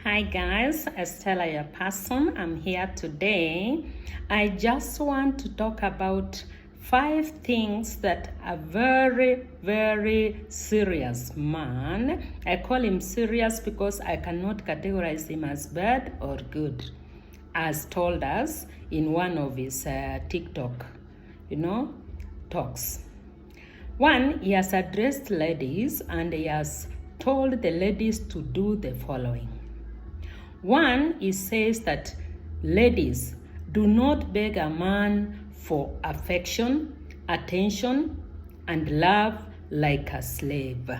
Hi guys, Estella your person. I'm here today. I just want to talk about 5 things that a very serious man, I call him serious because I cannot categorize him as bad or good, as told us in one of his TikTok, talks. One, he has addressed ladies and he has told the ladies to do the following. One, he says that ladies, do not beg a man for affection, attention, and love like a slave.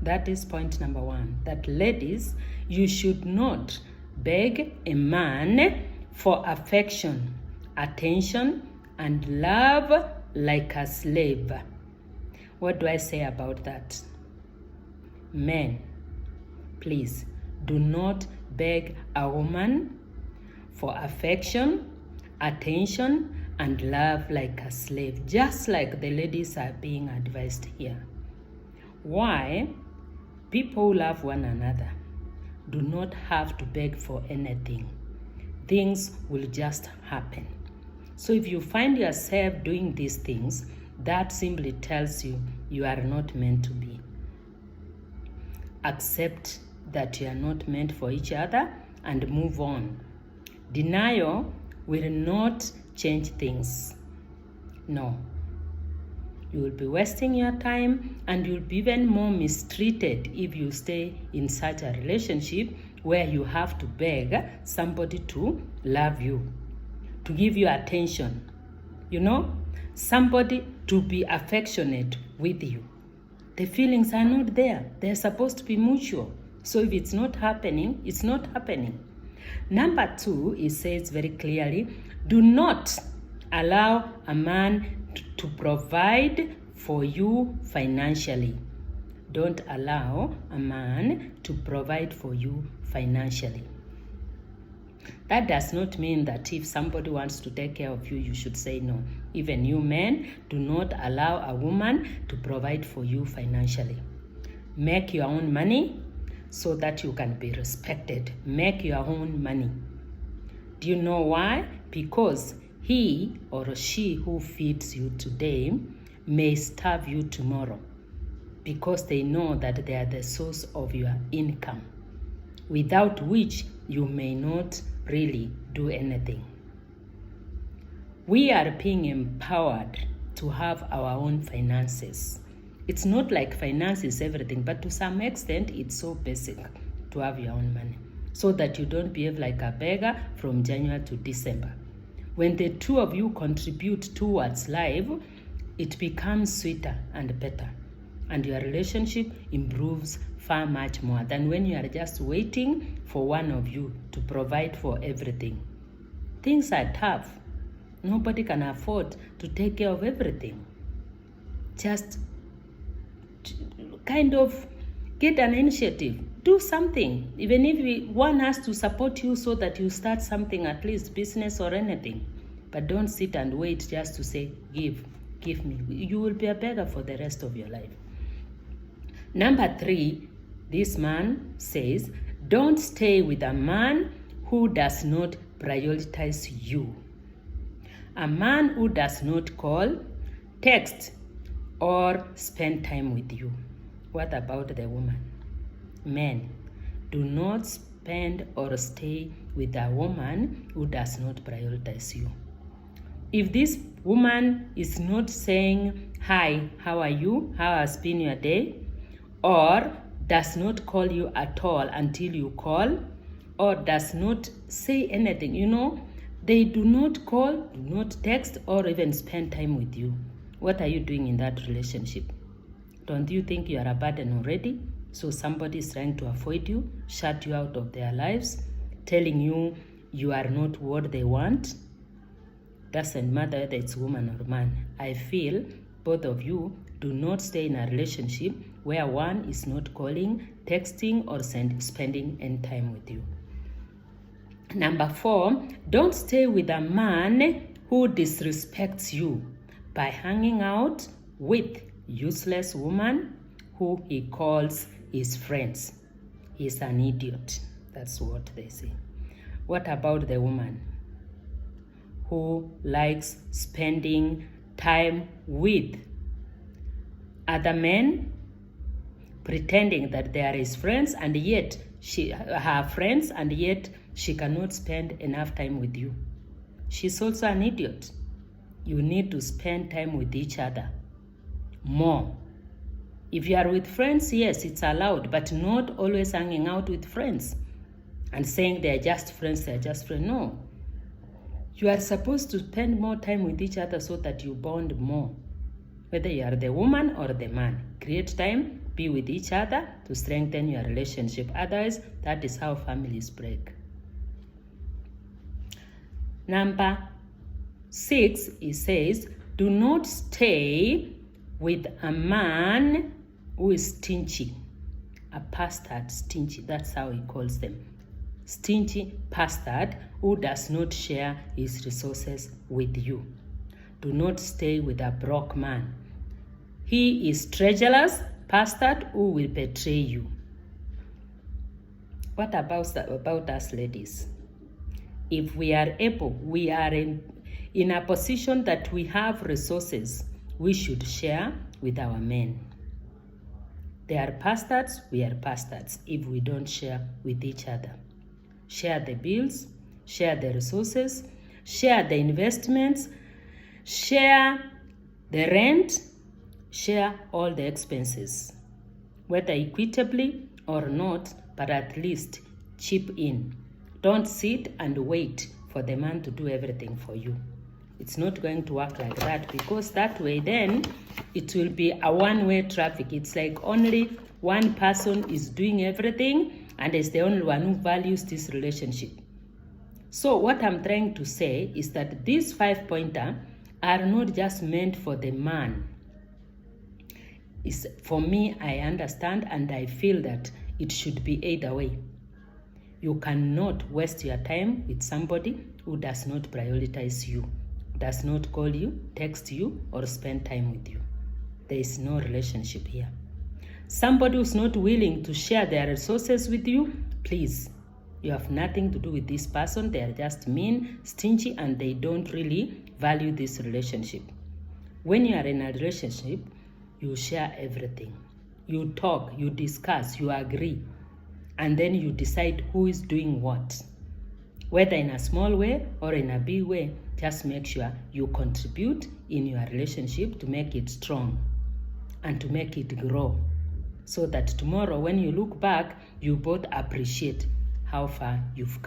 That is point number 1. That ladies, you should not beg a man for affection, attention, and love like a slave. What do I say about that? Men, please, do not beg a woman for affection, attention, and love like a slave, just like the ladies are being advised here. Why? People who love one another do not have to beg for anything. Things will just happen. So if you find yourself doing these things, that simply tells you you are not meant to be. Accept that you are not meant for each other and move on. Denial will not change things. No. You will be wasting your time and you'll be even more mistreated if you stay in such a relationship where you have to beg somebody to love you, to give you attention, somebody to be affectionate with you. The feelings are not there. They're supposed to be mutual. So if it's not happening, it's not happening. Number 2, it says very clearly, do not allow a man to provide for you financially. Don't allow a man to provide for you financially. That does not mean that if somebody wants to take care of you, you should say no. Even you men, do not allow a woman to provide for you financially. Make your own money so that you can be respected. Make your own money. Do you know why? Because he or she who feeds you today may starve you tomorrow, because they know that they are the source of your income, without which you may not really do anything. We are being empowered to have our own finances. It's not like finance is everything, but to some extent, it's so basic to have your own money so that you don't behave like a beggar from January to December. When the two of you contribute towards life, it becomes sweeter and better, and your relationship improves far much more than when you are just waiting for one of you to provide for everything. Things are tough. Nobody can afford to take care of everything. Just kind of get an initiative. Do something. Even if one has to support you so that you start something, at least business or anything. But don't sit and wait just to say, give me. You will be a beggar for the rest of your life. Number 3, this man says, don't stay with a man who does not prioritize you. A man who does not call, text, or spend time with you. What about the woman? Men, do not spend or stay with a woman who does not prioritize you. If this woman is not saying, hi, how are you? How has been your day? Or does not call you at all until you call, or does not say anything, they do not call, do not text, or even spend time with you. What are you doing in that relationship? Don't you think you are a burden already? So somebody is trying to avoid you, shut you out of their lives, telling you you are not what they want. Doesn't matter whether it's woman or man. I feel both of you do not stay in a relationship where one is not calling, texting, or spending any time with you. Number 4, don't stay with a man who disrespects you by hanging out with useless woman who he calls his friends. is an idiot. That's what they say. What about the woman who likes spending time with other men, pretending that they are his friends, and yet her friends, and yet she cannot spend enough time with you? She's also an idiot. You need to spend time with each other more. If you are with friends, yes, it's allowed, but not always hanging out with friends and saying they're just friends, No. You are supposed to spend more time with each other so that you bond more. Whether you are the woman or the man, create time, be with each other to strengthen your relationship. Otherwise, that is how families break. Number 6, it says, do not stay with a man who is stingy. A bastard stingy, that's how he calls them. Stingy bastard who does not share his resources with you. Do not stay with a broke man. He is treacherous bastard who will betray you. What about us ladies? If we are able, we are in a position that we have resources, we should share with our men. They are bastards, we are bastards if we don't share with each other. Share the bills, share the resources, share the investments, share the rent, share all the expenses, whether equitably or not, but at least chip in. Don't sit and wait for the man to do everything for you. It's not going to work like that, because that way then it will be a one-way traffic. It's like only one person is doing everything and is the only one who values this relationship. So what I'm trying to say is that these 5-pointer are not just meant for the man. For me, I understand and I feel that it should be either way. You cannot waste your time with somebody who does not prioritize you, does not call you, text you, or spend time with you. There is no relationship here. Somebody who's not willing to share their resources with you, please, you have nothing to do with this person. They are just mean, stingy, and they don't really value this relationship. When you are in a relationship, you share everything. You talk, you discuss, you agree, and then you decide who is doing what. Whether in a small way or in a big way, just make sure you contribute in your relationship to make it strong and to make it grow, so that tomorrow when you look back, you both appreciate how far you've come.